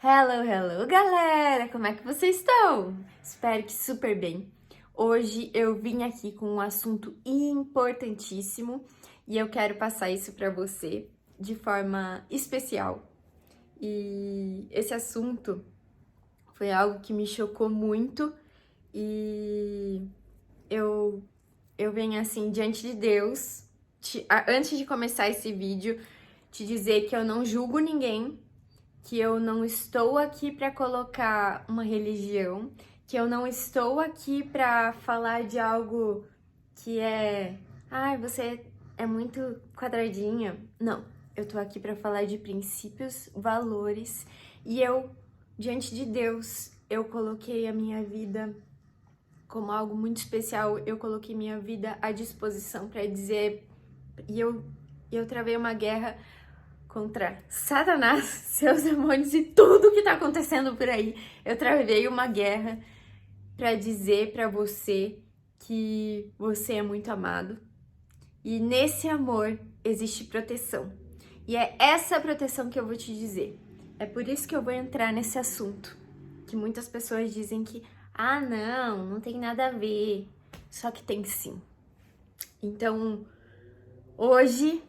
Hello, hello, galera! Como é que vocês estão? Espero que super bem. Hoje eu vim aqui com um assunto importantíssimo e eu quero passar isso para você de forma especial. E esse assunto foi algo que me chocou muito e eu, eu venho assim diante de Deus, antes de começar esse vídeo, te dizer que eu não julgo ninguém, que eu não estou aqui para colocar uma religião, que eu não estou aqui para falar de algo que você é muito quadradinha. Não, eu tô aqui para falar de princípios, valores e diante de Deus, eu coloquei a minha vida como algo muito especial, eu coloquei minha vida à disposição para dizer e eu travei uma guerra contra Satanás, seus demônios e tudo que tá acontecendo por aí. Eu travei uma guerra para dizer para você que você é muito amado. E nesse amor existe proteção. E é essa proteção que eu vou te dizer. É por isso que eu vou entrar nesse assunto. Que muitas pessoas dizem que, não tem nada a ver. Só que tem sim. Então, hoje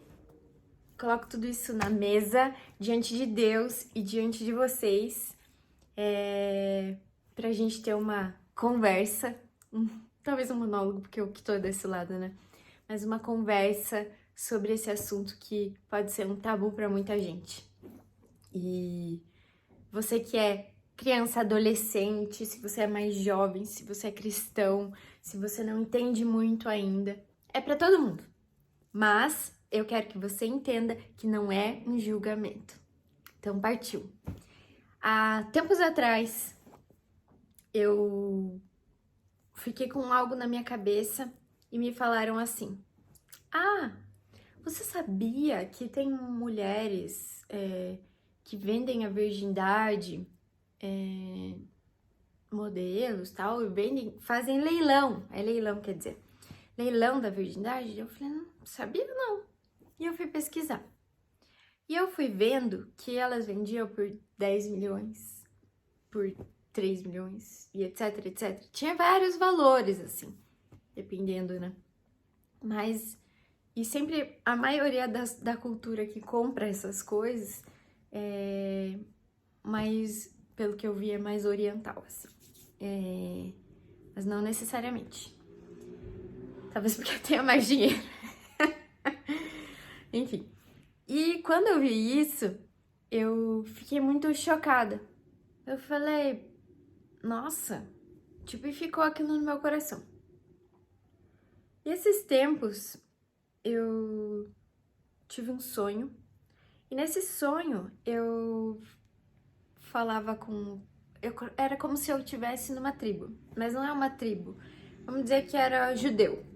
coloco tudo isso na mesa, diante de Deus e diante de vocês, pra gente ter uma conversa, talvez um monólogo, porque eu que tô desse lado, né? Mas uma conversa sobre esse assunto que pode ser um tabu pra muita gente. E você que é criança, adolescente, se você é mais jovem, se você é cristão, se você não entende muito ainda, é pra todo mundo. Mas eu quero que você entenda que não é um julgamento. Então, partiu. Há tempos atrás, eu fiquei com algo na minha cabeça e me falaram assim: você sabia que tem mulheres que vendem a virgindade, modelos, tal, e fazem leilão. É leilão, quer dizer, leilão da virgindade? Eu falei, não sabia não. E eu fui pesquisar. E eu fui vendo que elas vendiam por 10 milhões, por 3 milhões e etc, etc. Tinha vários valores, assim, dependendo, né? Mas, e sempre a maioria da cultura que compra essas coisas mais, pelo que eu vi, é mais oriental, assim. Mas não necessariamente. Talvez porque eu tenha mais dinheiro. Enfim. E quando eu vi isso, eu fiquei muito chocada. Eu falei, nossa, tipo, e ficou aquilo no meu coração. E esses tempos, eu tive um sonho. E nesse sonho, eu falava era como se eu estivesse numa tribo. Mas não é uma tribo. Vamos dizer que era judeu.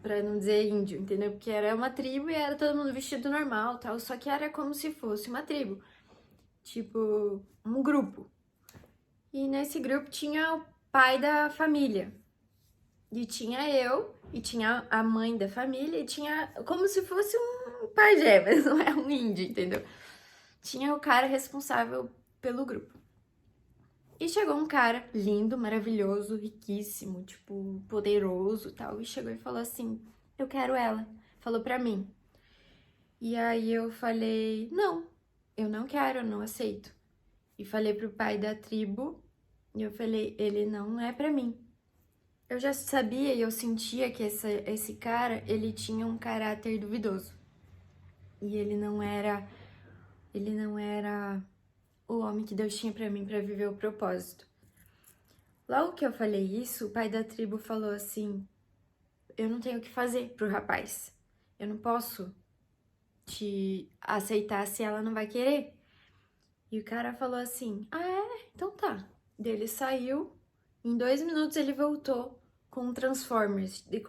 Pra não dizer índio, entendeu? Porque era uma tribo e era todo mundo vestido normal, tal. Só que era como se fosse uma tribo. Tipo, um grupo. E nesse grupo tinha o pai da família. E tinha eu, e tinha a mãe da família, e tinha como se fosse um pajé, mas não é um índio, entendeu? Tinha o cara responsável pelo grupo. E chegou um cara lindo, maravilhoso, riquíssimo, tipo, poderoso e tal. E chegou e falou assim: eu quero ela. Falou pra mim. E aí eu falei: não, eu não quero, eu não aceito. E falei pro pai da tribo, e eu falei: ele não é pra mim. Eu já sabia e eu sentia que esse cara, ele tinha um caráter duvidoso. E ele não era o homem que Deus tinha pra mim pra viver o propósito. Logo que eu falei isso, o pai da tribo falou assim: eu não tenho o que fazer pro rapaz. Eu não posso te aceitar se ela não vai querer. E o cara falou assim: então tá. Daí ele saiu, em 2 minutos ele voltou com um Transformers e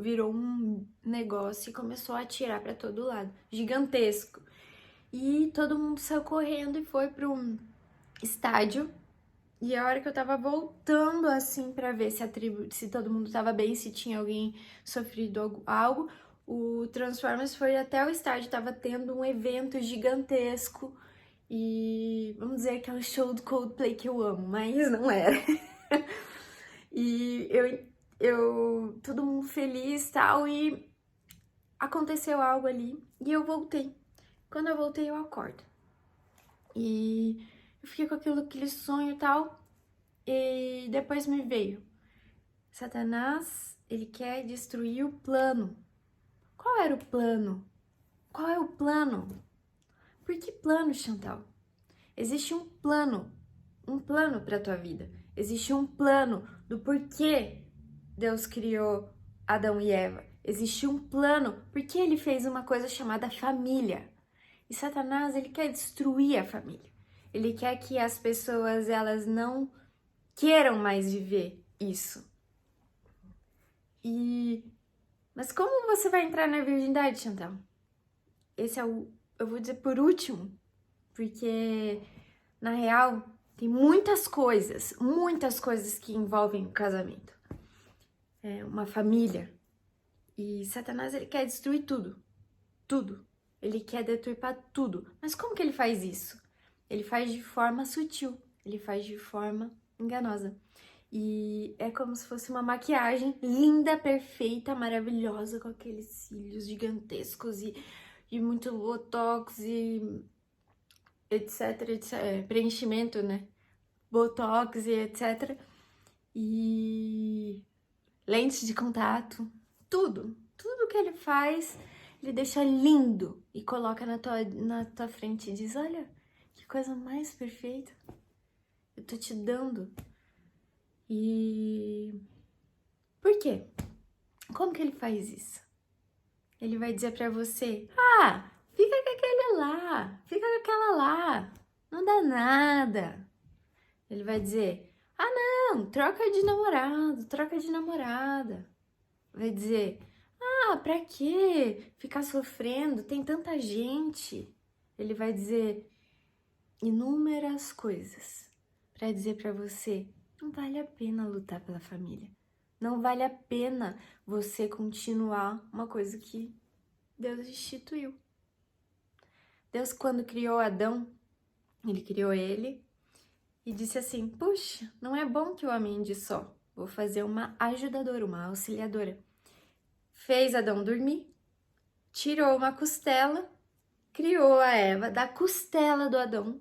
virou um negócio e começou a atirar pra todo lado, gigantesco. E todo mundo saiu correndo e foi para um estádio. E a hora que eu tava voltando assim pra ver se todo mundo tava bem, se tinha alguém sofrido algo, o Transformers foi até o estádio, tava tendo um evento gigantesco e vamos dizer que é um show do Coldplay que eu amo, mas não era. E todo mundo feliz e tal, e aconteceu algo ali, e eu voltei. Quando eu voltei, eu acordo. E eu fiquei com aquele sonho e tal, e depois me veio. Satanás, ele quer destruir o plano. Qual era o plano? Qual é o plano? Por que plano, Chantal? Existe um plano para tua vida. Existe um plano do porquê Deus criou Adão e Eva. Existe um plano porque ele fez uma coisa chamada família. E Satanás, ele quer destruir a família. Ele quer que as pessoas, elas não queiram mais viver isso. Mas como você vai entrar na virgindade, Chantal? Esse é eu vou dizer por último, porque na real tem muitas coisas que envolvem o casamento. É uma família. E Satanás, ele quer destruir tudo. Ele quer deturpar tudo. Mas como que ele faz isso? Ele faz de forma sutil, ele faz de forma enganosa. E é como se fosse uma maquiagem linda, perfeita, maravilhosa, com aqueles cílios gigantescos e muito botox e etc, preenchimento, né? Botox e etc. E lentes de contato, tudo que ele faz, ele deixa lindo e coloca na tua frente e diz: olha, que coisa mais perfeita, eu tô te dando. E por quê? Como que ele faz isso? Ele vai dizer pra você: ah, fica com aquele lá, fica com aquela lá, não dá nada. Ele vai dizer: ah, não, troca de namorado, troca de namorada. Vai dizer: ah, pra quê ficar sofrendo? Tem tanta gente. Ele vai dizer inúmeras coisas pra dizer pra você: não vale a pena lutar pela família. Não vale a pena você continuar uma coisa que Deus instituiu. Deus, quando criou Adão, ele criou ele e disse assim: puxa, não é bom que o homem ande só. Vou fazer uma ajudadora, uma auxiliadora. Fez Adão dormir, tirou uma costela, criou a Eva da costela do Adão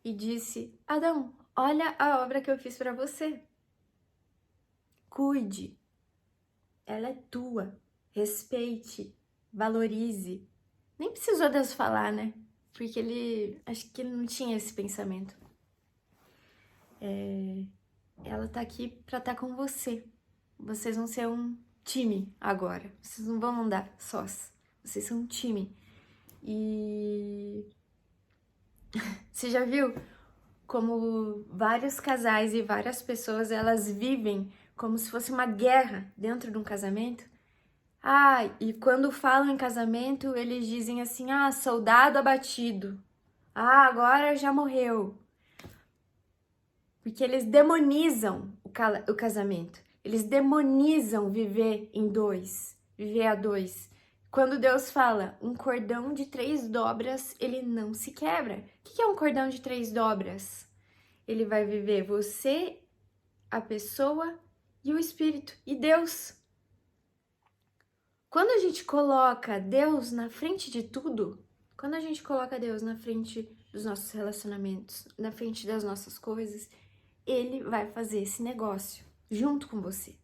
e disse: Adão, olha a obra que eu fiz para você. Cuide, ela é tua, respeite, valorize. Nem precisou Deus falar, né? Porque acho que ele não tinha esse pensamento. Ela tá aqui pra estar com você. Vocês vão ser um time agora. Vocês não vão andar sós. Vocês são um time. E você já viu como vários casais e várias pessoas, elas vivem como se fosse uma guerra dentro de um casamento? Ah, e quando falam em casamento, eles dizem assim: ah, soldado abatido. Ah, agora já morreu. Porque eles demonizam o casamento. Eles demonizam viver em dois, viver a dois. Quando Deus fala um cordão de 3 dobras, ele não se quebra. O que é um cordão de 3 dobras? Ele vai viver você, a pessoa e o Espírito, e Deus. Quando a gente coloca Deus na frente de tudo, quando a gente coloca Deus na frente dos nossos relacionamentos, na frente das nossas coisas, ele vai fazer esse negócio junto com você.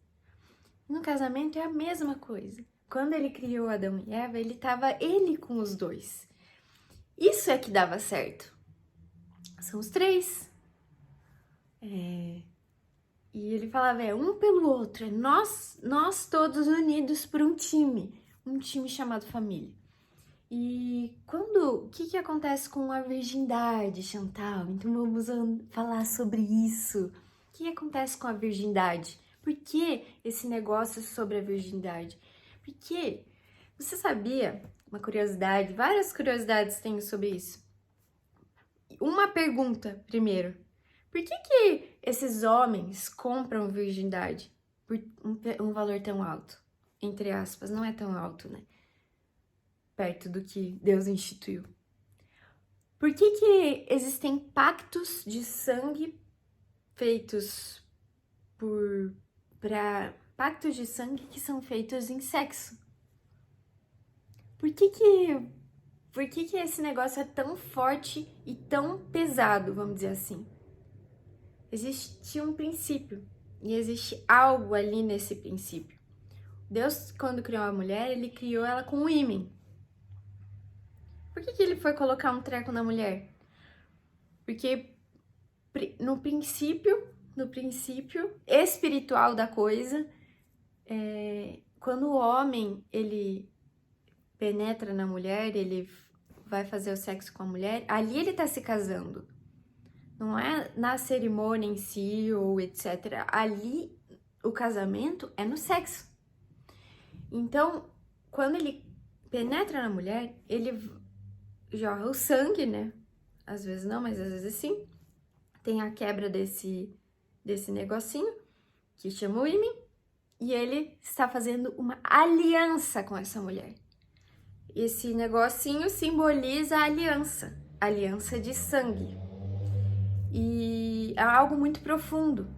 No casamento é a mesma coisa. Quando ele criou Adão e Eva, ele com os dois. Isso é que dava certo. São os 3. E ele falava, um pelo outro, nós todos unidos por um time chamado família. E o que acontece com a virgindade, Chantal? Então vamos falar sobre isso. O que acontece com a virgindade? Por que esse negócio sobre a virgindade? Porque você sabia, uma curiosidade, várias curiosidades tenho sobre isso. Uma pergunta primeiro. Por que esses homens compram virgindade por um valor tão alto? Entre aspas, não é tão alto, né? Perto do que Deus instituiu. Por que que existem pactos de sangue feitos pactos de sangue que são feitos em sexo? Por que que esse negócio é tão forte e tão pesado, vamos dizer assim? Existe um princípio e existe algo ali nesse princípio. Deus, quando criou a mulher, ele criou ela com um ímã. Por que que ele foi colocar um treco na mulher? Porque no princípio espiritual da coisa, quando o homem, ele penetra na mulher, ele vai fazer o sexo com a mulher, ali ele tá se casando. Não é na cerimônia em si ou etc. Ali, o casamento é no sexo. Então, quando ele penetra na mulher, ele jorra o sangue, né? Às vezes não, mas às vezes sim. Tem a quebra desse negocinho, que chama o ímã, e ele está fazendo uma aliança com essa mulher. Esse negocinho simboliza a aliança de sangue. E é algo muito profundo.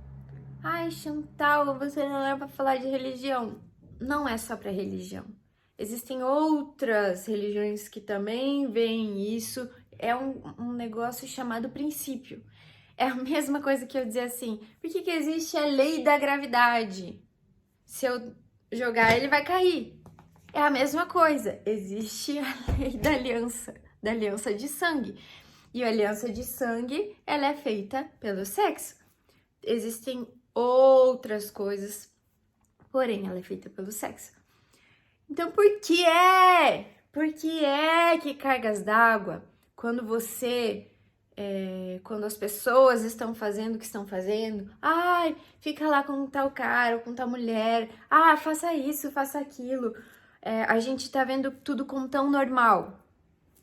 Ai, Chantal, você não é para falar de religião. Não é só para religião. Existem outras religiões que também veem isso. É um negócio chamado princípio. É a mesma coisa que eu dizer assim, por que que existe a lei da gravidade? Se eu jogar, ele vai cair. É a mesma coisa, existe a lei da aliança de sangue. E a aliança de sangue, ela é feita pelo sexo. Existem outras coisas, porém ela é feita pelo sexo. Então, por que que cargas d'água, quando as pessoas estão fazendo o que estão fazendo, ai, fica lá com tal cara ou com tal mulher, faça isso, faça aquilo, a gente tá vendo tudo como tão normal,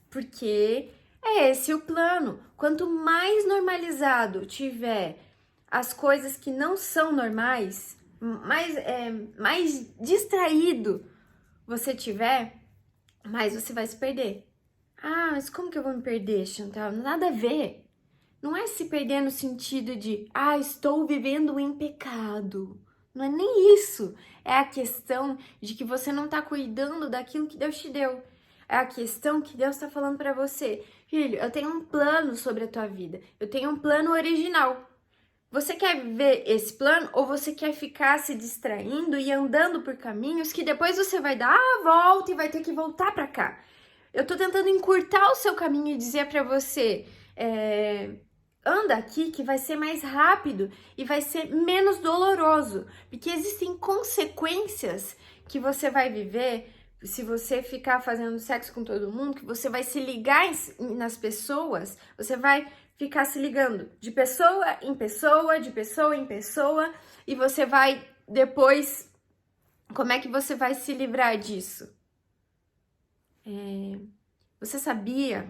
porque é esse o plano. Quanto mais normalizado tiver as coisas que não são normais, mais distraído você tiver, mais você vai se perder. Mas como que eu vou me perder, Chantal? Nada a ver. Não é se perder no sentido de, estou vivendo em pecado. Não é nem isso. É a questão de que você não está cuidando daquilo que Deus te deu. É a questão que Deus está falando para você. Filho, eu tenho um plano sobre a tua vida. Eu tenho um plano original. Você quer ver esse plano ou você quer ficar se distraindo e andando por caminhos que depois você vai dar a volta e vai ter que voltar para cá? Eu tô tentando encurtar o seu caminho e dizer para você, anda aqui que vai ser mais rápido e vai ser menos doloroso, porque existem consequências que você vai viver se você ficar fazendo sexo com todo mundo, que você vai se ligar nas pessoas, você vai ficar se ligando de pessoa em pessoa, de pessoa em pessoa, e você vai depois, como é que você vai se livrar disso? Você sabia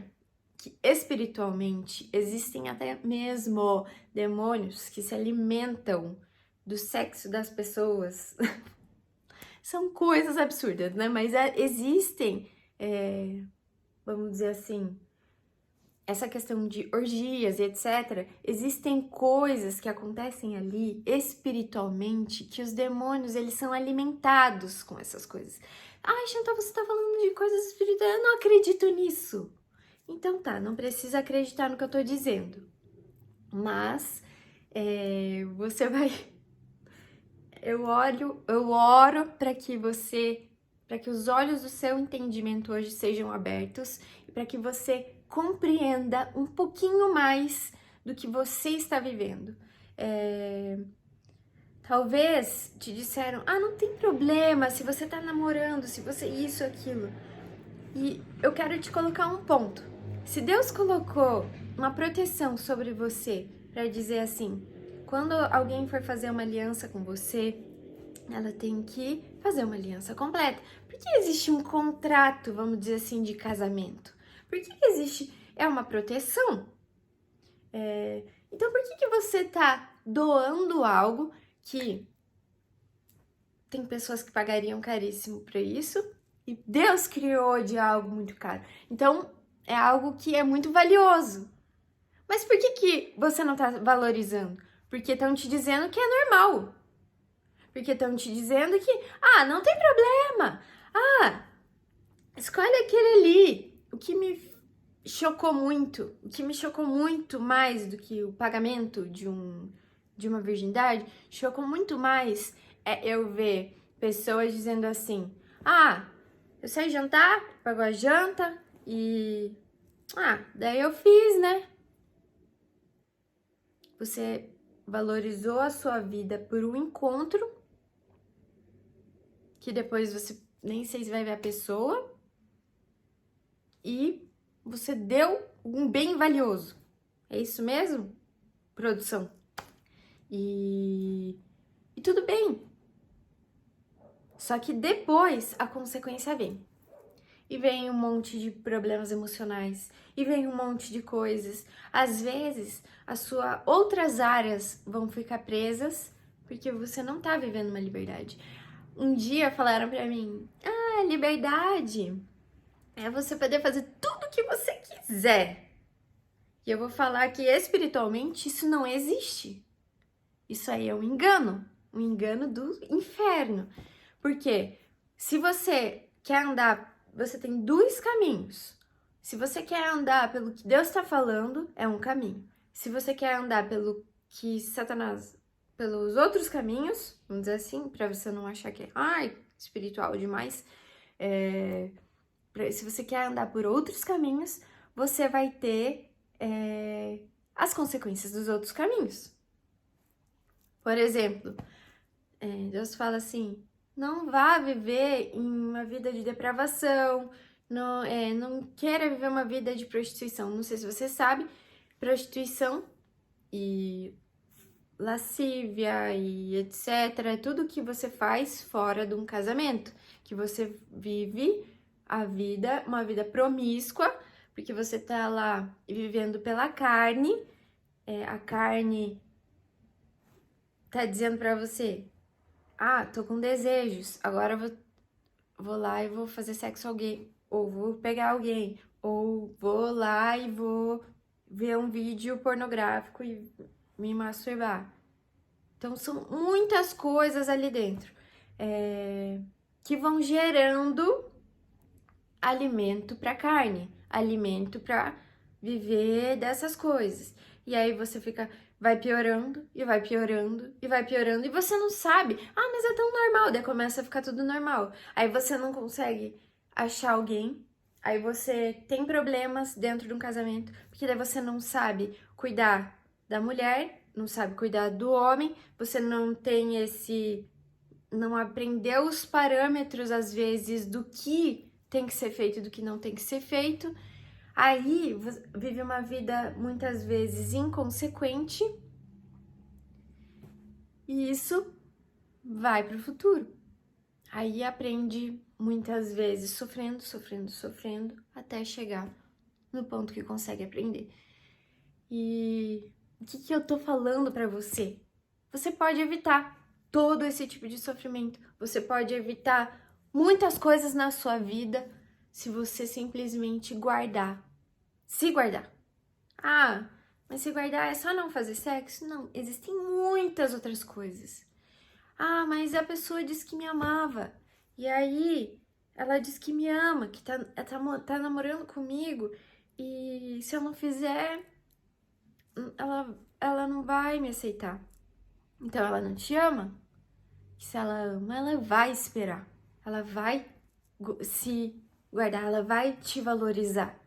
que espiritualmente existem até mesmo demônios que se alimentam do sexo das pessoas? São coisas absurdas, né? Mas existem, vamos dizer assim, essa questão de orgias e etc. Existem coisas que acontecem ali espiritualmente que os demônios, eles são alimentados com essas coisas. Chantal, você tá falando de coisas espirituais, eu não acredito nisso. Então tá, não precisa acreditar no que eu tô dizendo. Mas você vai... Eu oro para que os olhos do seu entendimento hoje sejam abertos e para que você compreenda um pouquinho mais do que você está vivendo. Talvez te disseram, não tem problema se você tá namorando, se você isso, aquilo. E eu quero te colocar um ponto. Se Deus colocou uma proteção sobre você para dizer assim, quando alguém for fazer uma aliança com você, ela tem que fazer uma aliança completa. Por que existe um contrato, vamos dizer assim, de casamento? Por que existe? É uma proteção. Então, por que você tá doando algo que tem pessoas que pagariam caríssimo por isso e Deus criou de algo muito caro? Então, é algo que é muito valioso. Mas por que você não tá valorizando? Porque estão te dizendo que é normal. Porque estão te dizendo que, não tem problema. Escolhe aquele ali. O que me chocou muito mais do que o pagamento de uma virgindade, chocou muito mais eu ver pessoas dizendo assim, eu saí jantar, pagou a janta e... daí eu fiz, né? Você valorizou a sua vida por um encontro, que depois você nem sei se vai ver a pessoa, e você deu um bem valioso. É isso mesmo, produção? E tudo bem. Só que depois a consequência vem. E vem um monte de problemas emocionais. E vem um monte de coisas. Às vezes, outras áreas vão ficar presas porque você não tá vivendo uma liberdade. Um dia falaram pra mim, liberdade é você poder fazer tudo o que você quiser. E eu vou falar que espiritualmente isso não existe. Isso aí é um engano do inferno. Porque se você quer andar, você tem dois caminhos. Se você quer andar pelo que Deus está falando, é um caminho. Se você quer andar pelo que Satanás, pelos outros caminhos, vamos dizer assim, para você não achar que é espiritual demais, se você quer andar por outros caminhos, você vai ter as consequências dos outros caminhos. Por exemplo, Deus fala assim, não vá viver em uma vida de depravação, não queira viver uma vida de prostituição. Não sei se você sabe, prostituição e lascívia e etc. É tudo que você faz fora de um casamento, que você vive uma vida promíscua, porque você tá lá vivendo pela carne, a carne tá dizendo pra você, tô com desejos, agora eu vou lá e vou fazer sexo com alguém, ou vou pegar alguém, ou vou lá e vou ver um vídeo pornográfico e me masturbar. Então, são muitas coisas ali dentro que vão gerando alimento para carne, alimento para viver dessas coisas. E aí você vai piorando, e vai piorando, e vai piorando, e você não sabe, mas é tão normal, daí começa a ficar tudo normal. Aí você não consegue achar alguém, aí você tem problemas dentro de um casamento, porque daí você não sabe cuidar da mulher, não sabe cuidar do homem, você não tem não aprendeu os parâmetros, às vezes, do que tem que ser feito e do que não tem que ser feito. Aí vive uma vida muitas vezes inconsequente e isso vai para o futuro. Aí aprende muitas vezes sofrendo, sofrendo, sofrendo, até chegar no ponto que consegue aprender. E o que eu tô falando para você? Você pode evitar todo esse tipo de sofrimento. Você pode evitar muitas coisas na sua vida se você simplesmente guardar. Se guardar. Mas se guardar é só não fazer sexo? Não, existem muitas outras coisas. Mas a pessoa disse que me amava. E aí, ela diz que me ama, que tá namorando comigo. E se eu não fizer, ela não vai me aceitar. Então, ela não te ama? Se ela ama, ela vai esperar. Ela vai se guardar, ela vai te valorizar.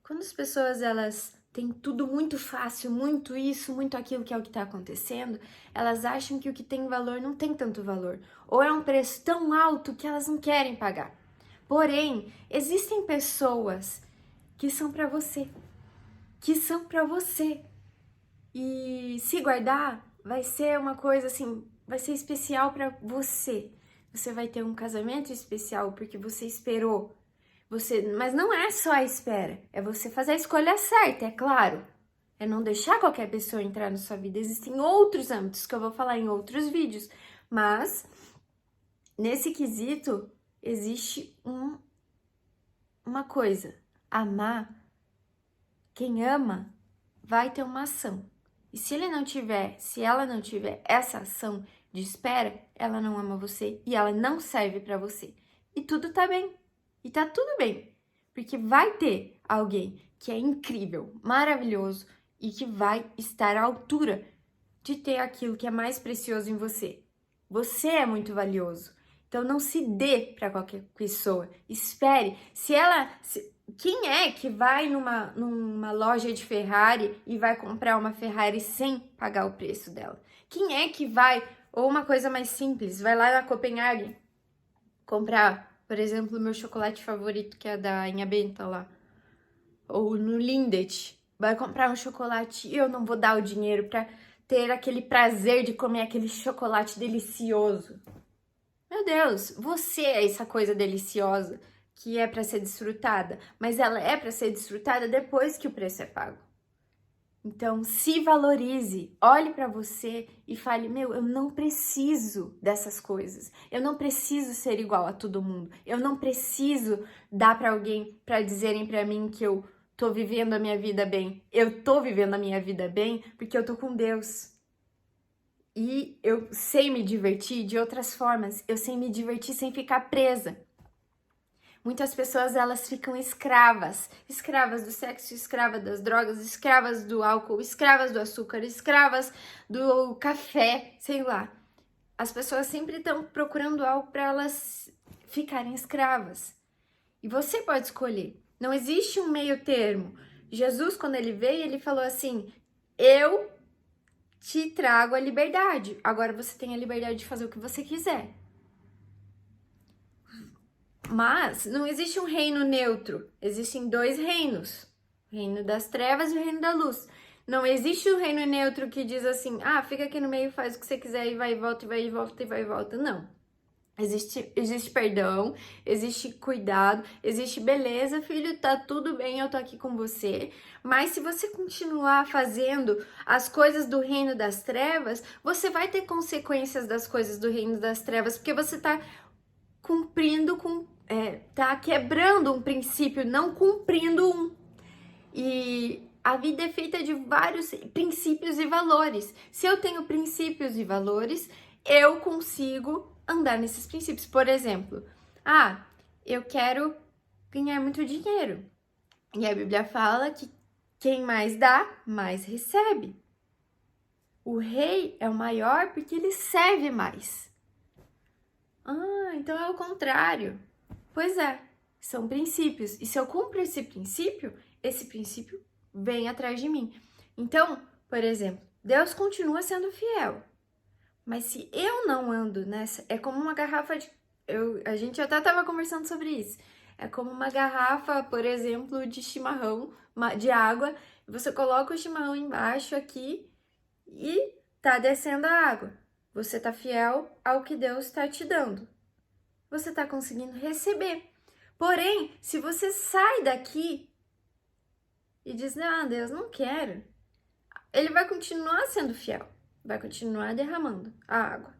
Quando as pessoas, elas têm tudo muito fácil, muito isso, muito aquilo que é o que está acontecendo, elas acham que o que tem valor não tem tanto valor. Ou é um preço tão alto que elas não querem pagar. Porém, existem pessoas que são para você. Que são para você. E se guardar, vai ser uma coisa assim, vai ser especial para você. Você vai ter um casamento especial porque você esperou. Mas não é só a espera, é você fazer a escolha certa, é claro. É não deixar qualquer pessoa entrar na sua vida. Existem outros âmbitos que eu vou falar em outros vídeos, mas nesse quesito existe uma coisa. Amar, quem ama, vai ter uma ação. E se ela não tiver essa ação de espera, ela não ama você e ela não serve para você. E tudo tá bem. E tá tudo bem. Porque vai ter alguém que é incrível, maravilhoso e que vai estar à altura de ter aquilo que é mais precioso em você. Você é muito valioso. Então não se dê para qualquer pessoa. Espere. Quem é que vai numa loja de Ferrari e vai comprar uma Ferrari sem pagar o preço dela? Quem é que vai, ou uma coisa mais simples, vai lá na Copenhague comprar, por exemplo, o meu chocolate favorito, que é da Inha Benta lá, ou no Lindt, vai comprar um chocolate e eu não vou dar o dinheiro para ter aquele prazer de comer aquele chocolate delicioso. Meu Deus, você é essa coisa deliciosa que é para ser desfrutada, mas ela é para ser desfrutada depois que o preço é pago. Então, se valorize, olhe para você e fale: meu, eu não preciso dessas coisas. Eu não preciso ser igual a todo mundo. Eu não preciso dar para alguém para dizerem para mim que eu tô vivendo a minha vida bem. Eu tô vivendo a minha vida bem porque eu tô com Deus. E eu sei me divertir de outras formas. Eu sei me divertir sem ficar presa. Muitas pessoas, elas ficam escravas do sexo, escravas das drogas, escravas do álcool, escravas do açúcar, escravas do café, sei lá. As pessoas sempre estão procurando algo para elas ficarem escravas. E você pode escolher. Não existe um meio termo. Jesus, quando ele veio, ele falou assim: eu te trago a liberdade. Agora você tem a liberdade de fazer o que você quiser. Mas não existe um reino neutro, existem dois reinos, o reino das trevas e o reino da luz. Não existe um reino neutro que diz assim: ah, fica aqui no meio, faz o que você quiser e vai e volta, e vai e volta, e vai e volta. Não. Existe perdão, existe cuidado, existe beleza, filho, tá tudo bem, eu tô aqui com você. Mas se você continuar fazendo as coisas do reino das trevas, você vai ter consequências das coisas do reino das trevas, porque você tá tá quebrando um princípio, não cumprindo um. E a vida é feita de vários princípios e valores. Se eu tenho princípios e valores, eu consigo andar nesses princípios. Por exemplo, eu quero ganhar muito dinheiro. E a Bíblia fala que quem mais dá, mais recebe. O rei é o maior porque ele serve mais. Então é o contrário. Pois é, são princípios. E se eu cumpro esse princípio vem atrás de mim. Então, por exemplo, Deus continua sendo fiel. Mas se eu não ando nessa, é como uma garrafa de... a gente até estava conversando sobre isso. É como uma garrafa, por exemplo, de chimarrão, de água. Você coloca o chimarrão embaixo aqui e tá descendo a água. Você tá fiel ao que Deus está te dando. Você tá conseguindo receber. Porém, se você sai daqui e diz: não, Deus, não quero, ele vai continuar sendo fiel, vai continuar derramando a água.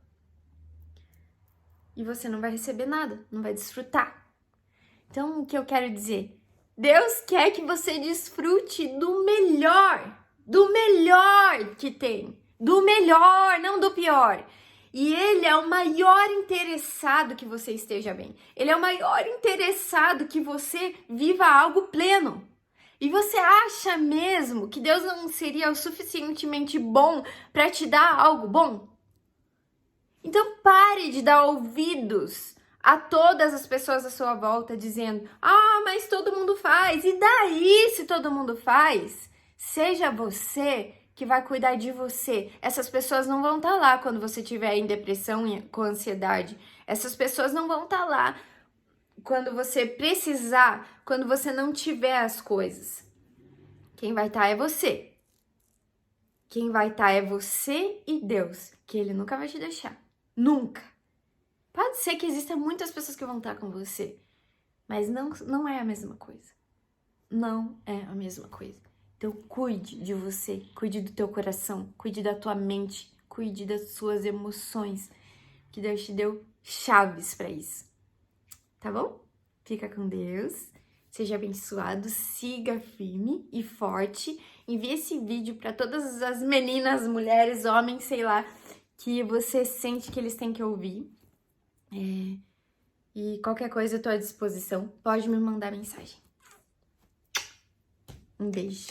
E você não vai receber nada, não vai desfrutar. Então, o que eu quero dizer? Deus quer que você desfrute do melhor que tem. Do melhor, não do pior. E ele é o maior interessado que você esteja bem. Ele é o maior interessado que você viva algo pleno. E você acha mesmo que Deus não seria o suficientemente bom para te dar algo bom? Então pare de dar ouvidos a todas as pessoas à sua volta dizendo: mas todo mundo faz. E daí se todo mundo faz? Seja você que vai cuidar de você. Essas pessoas não vão estar lá quando você estiver em depressão e com ansiedade. Essas pessoas não vão estar lá quando você precisar, quando você não tiver as coisas. Quem vai estar é você. Quem vai estar é você e Deus, que Ele nunca vai te deixar. Nunca. Pode ser que existam muitas pessoas que vão estar com você, mas não é a mesma coisa. Não é a mesma coisa. Então, cuide de você, cuide do teu coração, cuide da tua mente, cuide das suas emoções, que Deus te deu chaves para isso. Tá bom? Fica com Deus. seja abençoado, siga firme e forte. Envie esse vídeo para todas as meninas, mulheres, homens, sei lá, que você sente que eles têm que ouvir. E qualquer coisa eu tô à disposição. Pode me mandar mensagem. Um beijo.